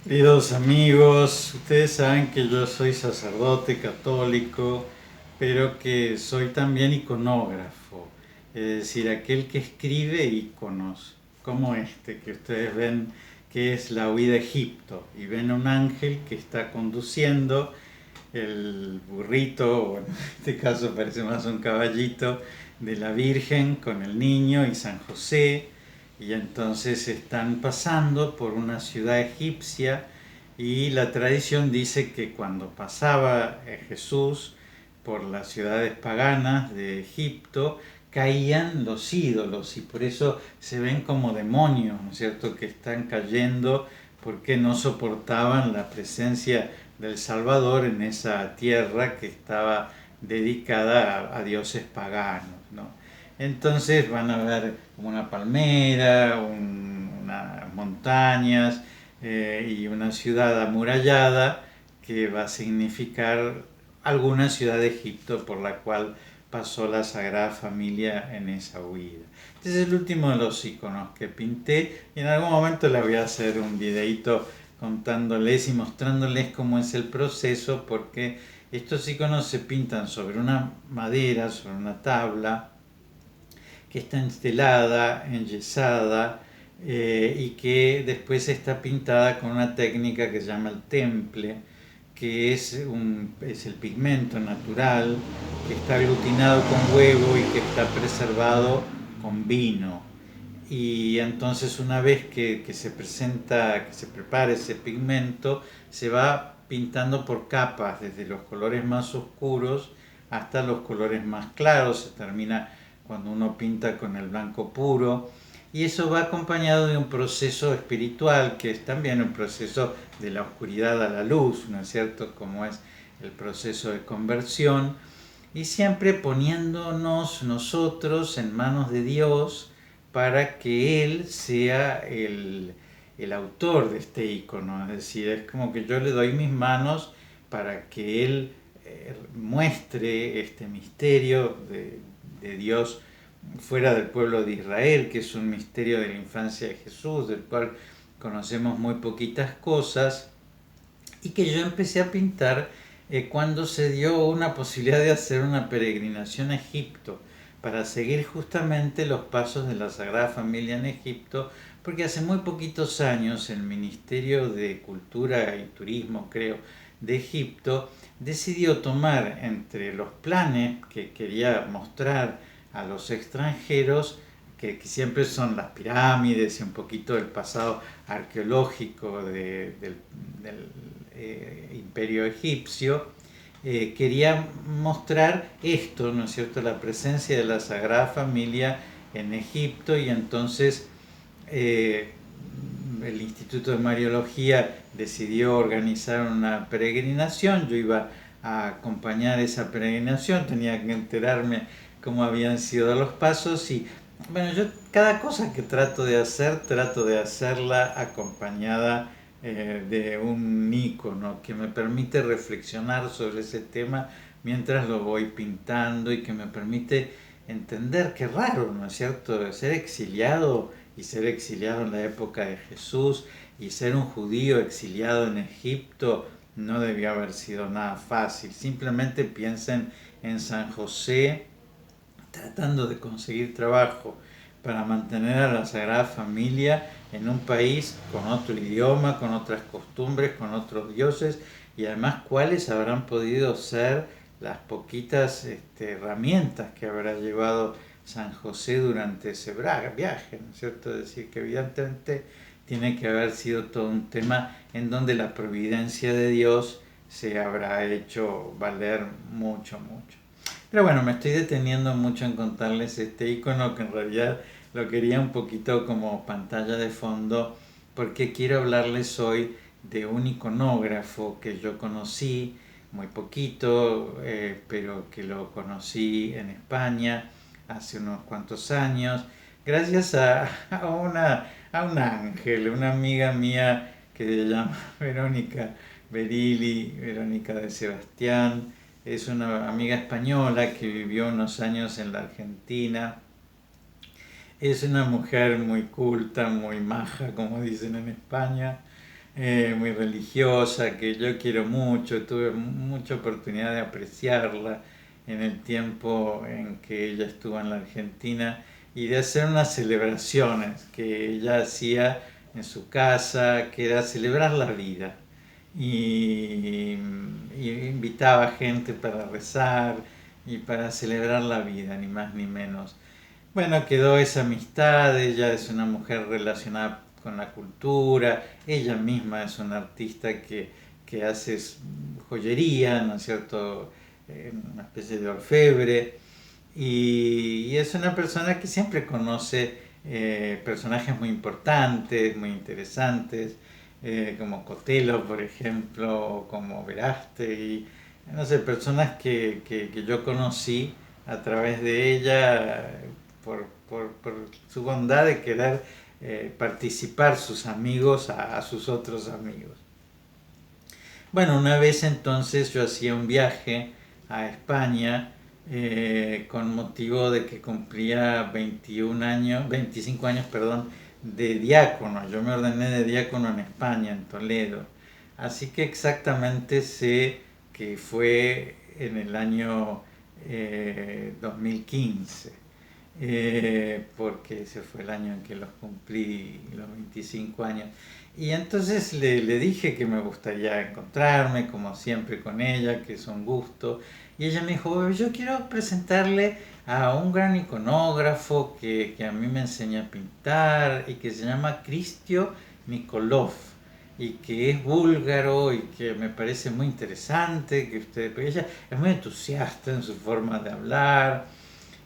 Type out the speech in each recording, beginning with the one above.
Queridos amigos, ustedes saben que yo soy sacerdote católico, pero que soy también iconógrafo, es decir, aquel que escribe iconos, como este que ustedes ven, que es la huida a Egipto, y ven un ángel que está conduciendo el burrito, o en este caso parece más un caballito, de la Virgen con el niño y San José, y entonces están pasando por una ciudad egipcia y la tradición dice que cuando pasaba Jesús por las ciudades paganas de Egipto, caían los ídolos y por eso se ven como demonios, ¿no es cierto?, que están cayendo porque no soportaban la presencia del Salvador en esa tierra que estaba dedicada a dioses paganos, ¿no? Entonces van a ver como una palmera, unas montañas y una ciudad amurallada que va a significar alguna ciudad de Egipto por la cual pasó la Sagrada Familia en esa huida. Este es el último de los iconos que pinté y en algún momento les voy a hacer un videito contándoles y mostrándoles cómo es el proceso, porque estos iconos se pintan sobre una madera, sobre una tabla que está instelada, enyesada, y que después está pintada con una técnica que se llama el temple, que es el pigmento natural que está aglutinado con huevo y que está preservado con vino. Y entonces una vez que se presenta, que se prepara ese pigmento, se va pintando por capas, desde los colores más oscuros hasta los colores más claros. Se termina cuando uno pinta con el blanco puro. Y eso va acompañado de un proceso espiritual, que es también un proceso de la oscuridad a la luz, ¿no es cierto? Como es el proceso de conversión. Y siempre poniéndonos nosotros en manos de Dios para que Él sea el autor de este icono. Es decir, es como que yo le doy mis manos para que Él muestre este misterio de Dios fuera del pueblo de Israel, que es un misterio de la infancia de Jesús, del cual conocemos muy poquitas cosas, y que yo empecé a pintar cuando se dio una posibilidad de hacer una peregrinación a Egipto para seguir justamente los pasos de la Sagrada Familia en Egipto, porque hace muy poquitos años el Ministerio de Cultura y Turismo, creo, de Egipto decidió tomar entre los planes que quería mostrar a los extranjeros, que siempre son las pirámides y un poquito del pasado arqueológico del imperio egipcio, quería mostrar esto, ¿no es cierto?, la presencia de la Sagrada Familia en Egipto. Y entonces eh, el Instituto de Mariología decidió organizar una peregrinación. Yo iba a acompañar esa peregrinación, tenía que enterarme cómo habían sido los pasos. Y bueno, yo cada cosa que trato de hacerla acompañada de un icono que me permite reflexionar sobre ese tema mientras lo voy pintando, y que me permite entender qué raro, ¿no es cierto?, ser exiliado, y ser exiliado en la época de Jesús, y ser un judío exiliado en Egipto no debió haber sido nada fácil. Simplemente piensen en San José tratando de conseguir trabajo para mantener a la Sagrada Familia en un país con otro idioma, con otras costumbres, con otros dioses, y además cuáles habrán podido ser las poquitas herramientas que habrá llevado San José durante ese viaje, ¿no es cierto? Es decir, que evidentemente tiene que haber sido todo un tema en donde la providencia de Dios se habrá hecho valer mucho, mucho. Pero bueno, me estoy deteniendo mucho en contarles este icono, que en realidad lo quería un poquito como pantalla de fondo, porque quiero hablarles hoy de un iconógrafo que yo conocí muy poquito, pero que lo conocí en España hace unos cuantos años, gracias a un ángel, una amiga mía que se llama Verónica Berili, Verónica de Sebastián. Es una amiga española que vivió unos años en la Argentina. Es una mujer muy culta, muy maja, como dicen en España. muy religiosa, que yo quiero mucho, tuve mucha oportunidad de apreciarla en el tiempo en que ella estuvo en la Argentina y de hacer unas celebraciones que ella hacía en su casa, que era celebrar la vida. Y invitaba gente para rezar y para celebrar la vida, ni más ni menos. Bueno, quedó esa amistad, ella es una mujer relacionada con la cultura, ella misma es una artista que hace joyería, ¿no es cierto? Una especie de orfebre, y es una persona que siempre conoce personajes muy importantes, muy interesantes, como Cotelo, por ejemplo, o como Verástegui, no sé, personas que yo conocí a través de ella por su bondad de querer participar sus amigos a sus otros amigos. Bueno, una vez entonces yo hacía un viaje a España con motivo de que cumplía 21 años, 25 años, perdón, de diácono. Yo me ordené de diácono en España, en Toledo. Así que exactamente sé que fue en el año 2015, porque ese fue el año en que los cumplí, los 25 años. Y entonces le dije que me gustaría encontrarme, como siempre, con ella, que es un gusto. Y ella me dijo, yo quiero presentarle a un gran iconógrafo que a mí me enseña a pintar y que se llama Kristio Nikolov y que es búlgaro y que me parece muy interesante, que usted, porque ella es muy entusiasta en su forma de hablar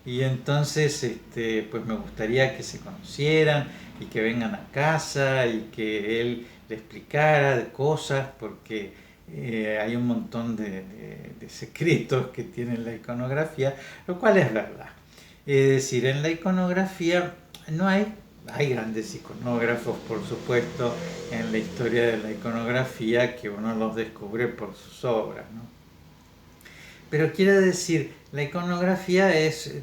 y entonces pues me gustaría que se conocieran y que vengan a casa y que él le explicara de cosas porque hay un montón de secretos que tiene la iconografía, lo cual es verdad. Es decir, en la iconografía no hay grandes iconógrafos, por supuesto, en la historia de la iconografía que uno los descubre por sus obras, ¿no? Pero quiero decir, la iconografía es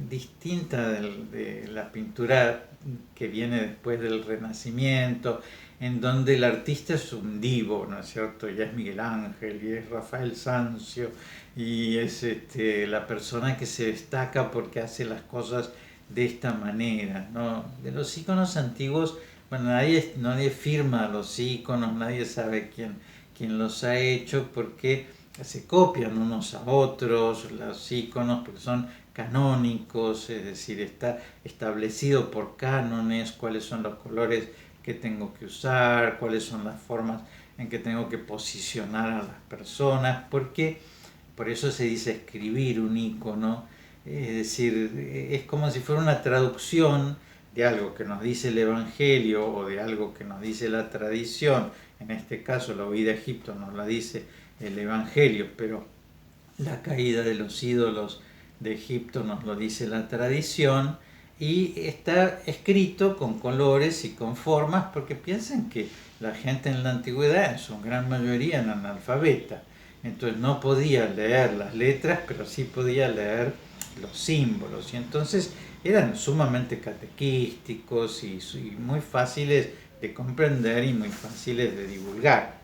distinta de la pintura que viene después del Renacimiento, en donde el artista es un divo, ¿no es cierto? Ya es Miguel Ángel, y es Rafael Sanzio, y es la persona que se destaca porque hace las cosas de esta manera, ¿no? De los iconos antiguos, bueno, nadie firma los iconos, nadie sabe quién los ha hecho, porque se copian unos a otros, los iconos, porque son canónicos, es decir, está establecido por cánones cuáles son los colores que tengo que usar, cuáles son las formas en que tengo que posicionar a las personas, porque por eso se dice escribir un icono, es decir, es como si fuera una traducción de algo que nos dice el Evangelio o de algo que nos dice la tradición, en este caso la huida a Egipto nos la dice el Evangelio, pero la caída de los ídolos de Egipto nos lo dice la tradición, y está escrito con colores y con formas porque piensen que la gente en la antigüedad en su gran mayoría era analfabeta, entonces no podía leer las letras pero sí podía leer los símbolos, y entonces eran sumamente catequísticos y muy fáciles de comprender y muy fáciles de divulgar.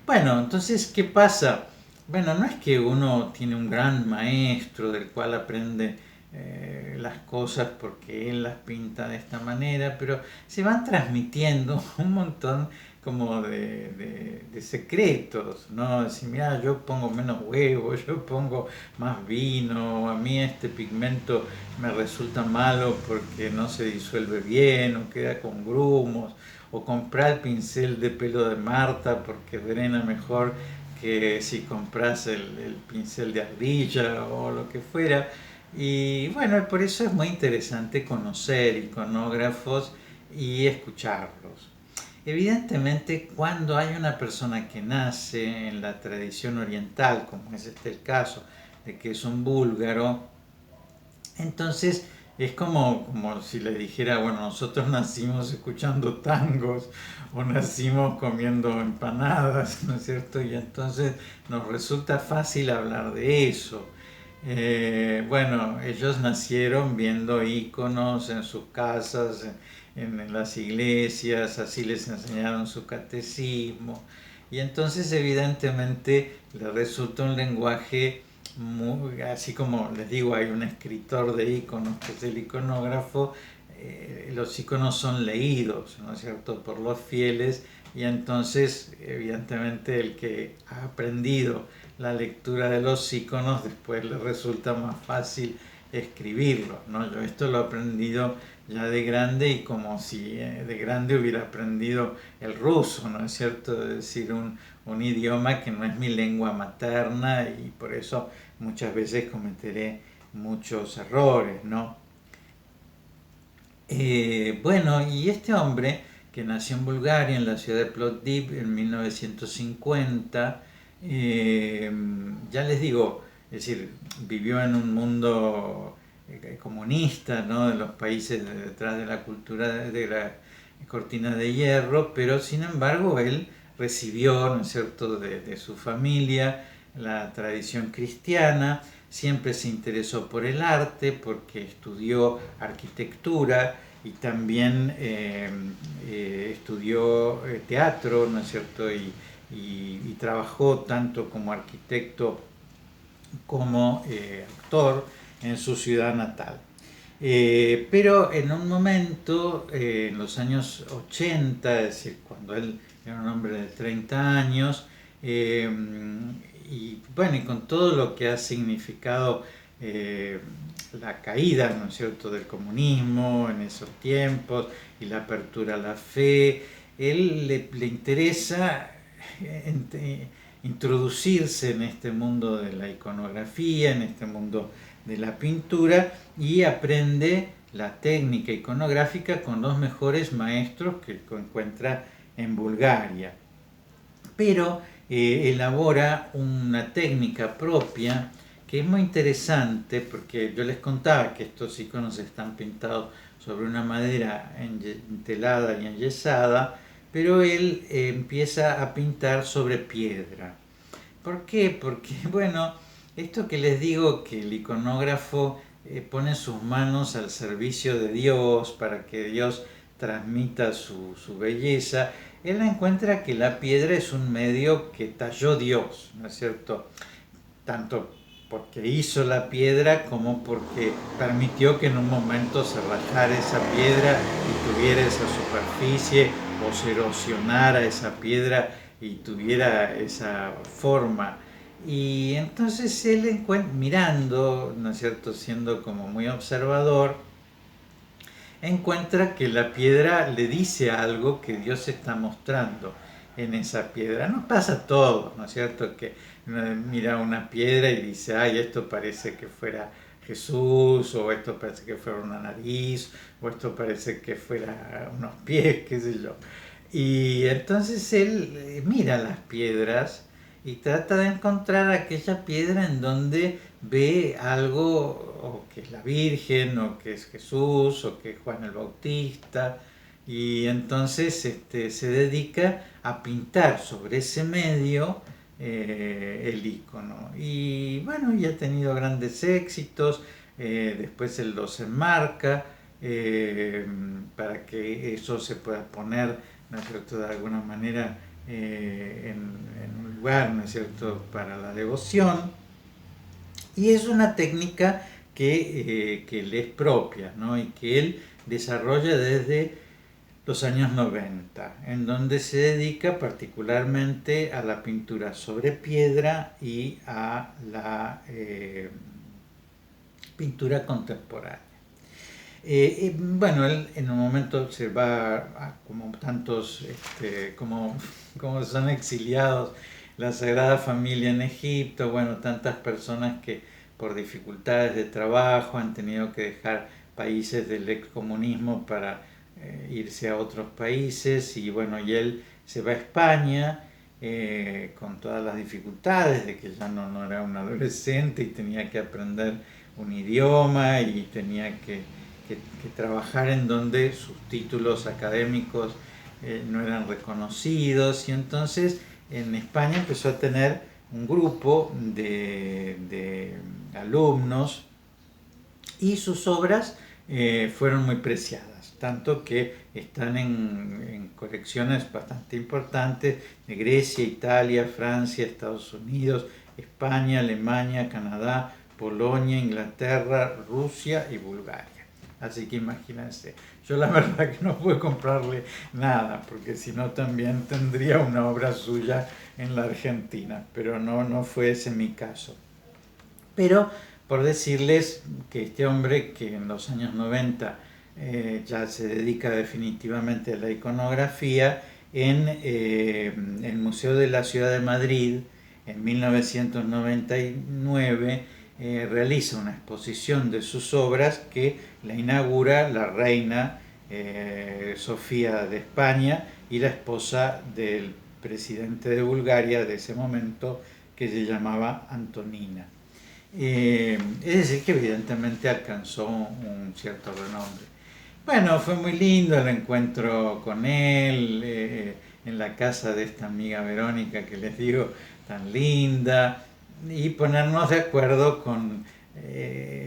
Bueno, entonces, ¿qué pasa? Bueno, no es que uno tiene un gran maestro del cual aprende las cosas porque él las pinta de esta manera, pero se van transmitiendo un montón como de secretos, ¿no? Decir, mira, yo pongo menos huevo, yo pongo más vino, a mí este pigmento me resulta malo porque no se disuelve bien o queda con grumos, o comprar el pincel de pelo de Marta porque drena mejor que si compras el pincel de ardilla o lo que fuera. Y bueno, por eso es muy interesante conocer iconógrafos y escucharlos. Evidentemente, cuando hay una persona que nace en la tradición oriental, como es este el caso, de que es un búlgaro, entonces es como si le dijera, bueno, nosotros nacimos escuchando tangos o nacimos comiendo empanadas, ¿no es cierto? Y entonces nos resulta fácil hablar de eso. Bueno, ellos nacieron viendo íconos en sus casas, en las iglesias, así les enseñaron su catecismo, y entonces evidentemente le resulta un lenguaje muy, así como les digo, hay un escritor de iconos que es el iconógrafo, los iconos son leídos, ¿no es cierto?, por los fieles, y entonces evidentemente el que ha aprendido la lectura de los iconos después le resulta más fácil escribirlo, ¿no? Yo esto lo he aprendido ya de grande, y como si de grande hubiera aprendido el ruso, ¿no es cierto? Es decir, un idioma que no es mi lengua materna, y por eso muchas veces cometeré muchos errores, ¿no? Bueno, y este hombre que nació en Bulgaria, en la ciudad de Plovdiv, en 1950, ya les digo, es decir, vivió en un mundo comunista, ¿no? De los países detrás de la cultura de la cortina de hierro, pero sin embargo él recibió, ¿no es cierto?, de su familia la tradición cristiana, siempre se interesó por el arte porque estudió arquitectura y también estudió teatro, ¿no es cierto? Y trabajó tanto como arquitecto como actor en su ciudad natal. Pero en un momento, en los años 80, es decir, cuando él era un hombre de 30 años, eh, y bueno, y con todo lo que ha significado eh, la caída, ¿no es cierto?, del comunismo en esos tiempos y la apertura a la fe, él le interesa introducirse en este mundo de la iconografía, en este mundo de la pintura, y aprende la técnica iconográfica con los mejores maestros que encuentra en Bulgaria. Pero elabora una técnica propia que es muy interesante, porque yo les contaba que estos iconos están pintados sobre una madera entelada y enyesada, pero él empieza a pintar sobre piedra. ¿Por qué? Porque, bueno, esto que les digo, que el iconógrafo pone sus manos al servicio de Dios para que Dios transmita su belleza, él encuentra que la piedra es un medio que talló Dios, ¿no es cierto? Tanto porque hizo la piedra como porque permitió que en un momento se rajara esa piedra y tuviera esa superficie, o se erosionara esa piedra y tuviera esa forma. Y entonces él encuentra, mirando, ¿no es cierto?, siendo como muy observador, encuentra que la piedra le dice algo que Dios está mostrando en esa piedra. Nos pasa todo, ¿no es cierto?, que mira una piedra y dice, ay, esto parece que fuera Jesús, o esto parece que fuera una nariz, o esto parece que fuera unos pies, qué sé yo. Y entonces él mira las piedras y trata de encontrar aquella piedra en donde ve algo, o que es la Virgen, o que es Jesús, o que es Juan el Bautista, y entonces se dedica a pintar sobre ese medio el icono. Y bueno, y ha tenido grandes éxitos, después él los enmarca para que eso se pueda poner, ¿no es cierto?, de alguna manera en un lugar, ¿no es cierto?, para la devoción. Y es una técnica que le es propia, ¿no?, y que él desarrolla desde los años 90, en donde se dedica particularmente a la pintura sobre piedra y a la pintura contemporánea. Bueno, él en un momento se va como tantos, como son exiliados, la Sagrada Familia en Egipto, bueno, tantas personas que por dificultades de trabajo han tenido que dejar países del excomunismo para irse a otros países, y bueno, y él se va a España con todas las dificultades de que ya no era un adolescente y tenía que aprender un idioma y tenía que trabajar en donde sus títulos académicos no eran reconocidos, y entonces en España empezó a tener un grupo de alumnos, y sus obras fueron muy preciadas. tanto que están en colecciones bastante importantes de Grecia, Italia, Francia, Estados Unidos, España, Alemania, Canadá, Polonia, Inglaterra, Rusia y Bulgaria. Así que imagínense, yo la verdad que no pude comprarle nada, porque si no también tendría una obra suya en la Argentina, pero no fue ese mi caso. Pero por decirles que este hombre que en los años 90 ya se dedica definitivamente a la iconografía, en el Museo de la Ciudad de Madrid, en 1999, realiza una exposición de sus obras que la inaugura la reina Sofía de España y la esposa del presidente de Bulgaria de ese momento, que se llamaba Antonina. Es decir, que evidentemente alcanzó un cierto renombre. Bueno, fue muy lindo el encuentro con él, en la casa de esta amiga Verónica que les digo, tan linda, y ponernos de acuerdo con...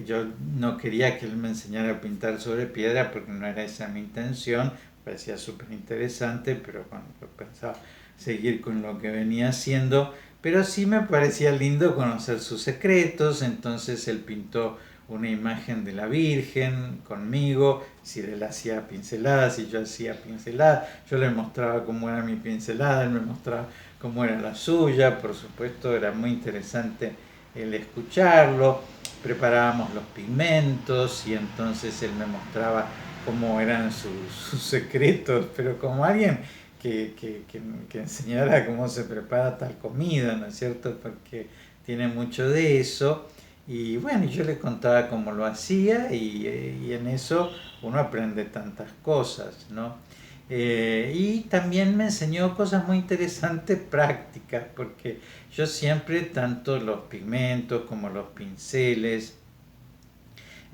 yo no quería que él me enseñara a pintar sobre piedra porque no era esa mi intención, parecía súper interesante, pero bueno, yo pensaba seguir con lo que venía haciendo, pero sí me parecía lindo conocer sus secretos. Entonces él pintó una imagen de la Virgen conmigo, si él hacía pinceladas y yo hacía pinceladas, yo le mostraba cómo era mi pincelada, él me mostraba cómo era la suya. Por supuesto era muy interesante el escucharlo. Preparábamos los pigmentos y entonces él me mostraba cómo eran sus secretos, pero como alguien que enseñara cómo se prepara tal comida, ¿no es cierto? Porque tiene mucho de eso. Y bueno, yo le contaba cómo lo hacía y en eso uno aprende tantas cosas, ¿no? Y también me enseñó cosas muy interesantes prácticas, porque yo siempre, tanto los pigmentos como los pinceles,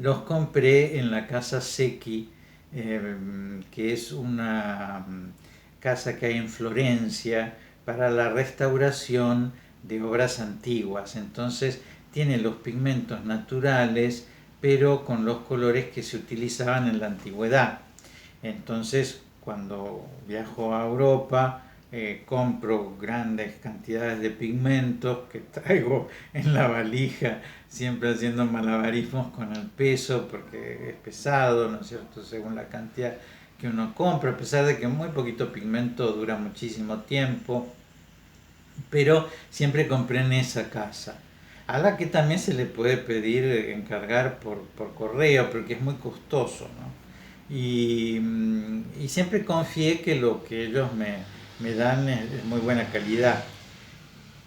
los compré en la casa Secchi, que es una casa que hay en Florencia para la restauración de obras antiguas. Entonces tiene los pigmentos naturales, pero con los colores que se utilizaban en la antigüedad. Entonces, cuando viajo a Europa, compro grandes cantidades de pigmentos que traigo en la valija, siempre haciendo malabarismos con el peso, porque es pesado, ¿no es cierto?, según la cantidad que uno compra, a pesar de que muy poquito pigmento dura muchísimo tiempo, pero siempre compré en esa casa, a la que también se le puede pedir encargar por correo, porque es muy costoso, ¿no? Y siempre confié que lo que ellos me dan es muy buena calidad.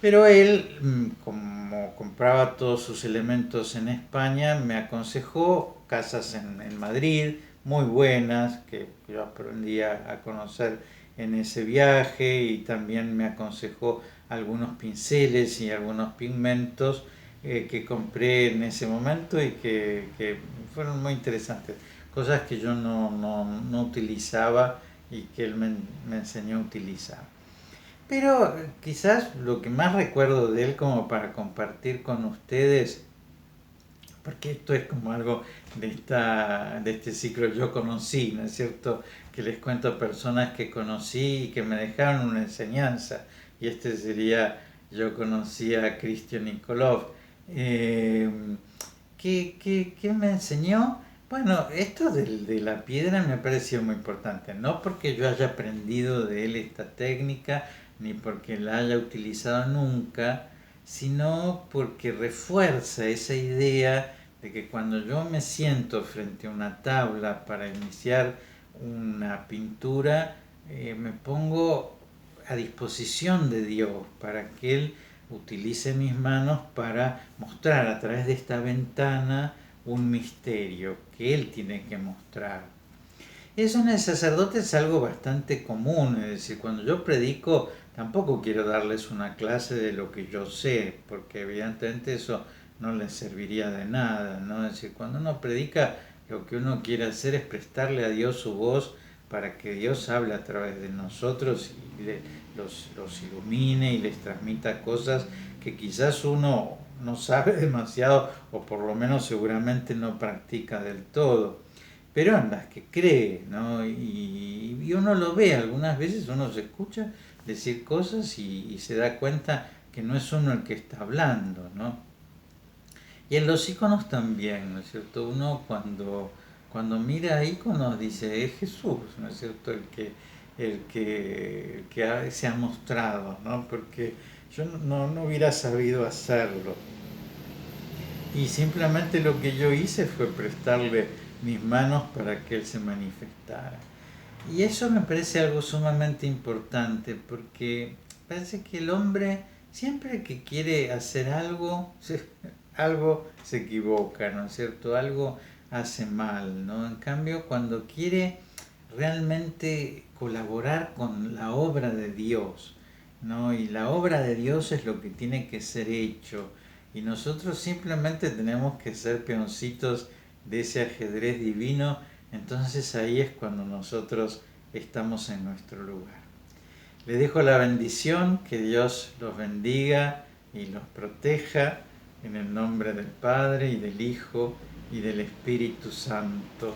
Pero él, como compraba todos sus elementos en España, me aconsejó casas en Madrid, muy buenas, que yo aprendí a conocer en ese viaje, y también me aconsejó algunos pinceles y algunos pigmentos que compré en ese momento y que fueron muy interesantes. Cosas que yo no utilizaba y que él me enseñó a utilizar. Pero quizás lo que más recuerdo de él, como para compartir con ustedes, porque esto es como algo de este ciclo Yo Conocí, ¿no es cierto? Que les cuento a personas que conocí y que me dejaron una enseñanza. Y este sería Yo Conocí a Christian Nikolov. Eh, ¿Qué me enseñó? Bueno, esto de la piedra me pareció muy importante, no porque yo haya aprendido de él esta técnica, ni porque la haya utilizado nunca, sino porque refuerza esa idea de que cuando yo me siento frente a una tabla para iniciar una pintura, me pongo a disposición de Dios para que Él utilice mis manos para mostrar a través de esta ventana un misterio que Él tiene que mostrar. Eso en el sacerdote es algo bastante común, es decir, cuando yo predico tampoco quiero darles una clase de lo que yo sé, porque evidentemente eso no les serviría de nada, ¿no? Es decir, cuando uno predica, lo que uno quiere hacer es prestarle a Dios su voz para que Dios hable a través de nosotros y los ilumine y les transmita cosas que quizás uno no sabe demasiado, o por lo menos seguramente no practica del todo. pero en las que cree, ¿no? Y uno lo ve, algunas veces uno se escucha decir cosas y se da cuenta que no es uno el que está hablando, ¿no? Y en los iconos también, ¿no es cierto? Uno cuando mira iconos dice, es Jesús, ¿no es cierto? El que se ha mostrado, ¿no? Porque yo no hubiera sabido hacerlo. Y simplemente lo que yo hice fue prestarle mis manos para que Él se manifestara. Y eso me parece algo sumamente importante porque parece que el hombre siempre que quiere hacer algo, algo se equivoca, ¿no es cierto? Algo hace mal, ¿no? En cambio, cuando quiere realmente colaborar con la obra de Dios, ¿no? Y la obra de Dios es lo que tiene que ser hecho. Y nosotros simplemente tenemos que ser peoncitos de ese ajedrez divino. Entonces ahí es cuando nosotros estamos en nuestro lugar. Les dejo la bendición, que Dios los bendiga y los proteja en el nombre del Padre y del Hijo y del Espíritu Santo.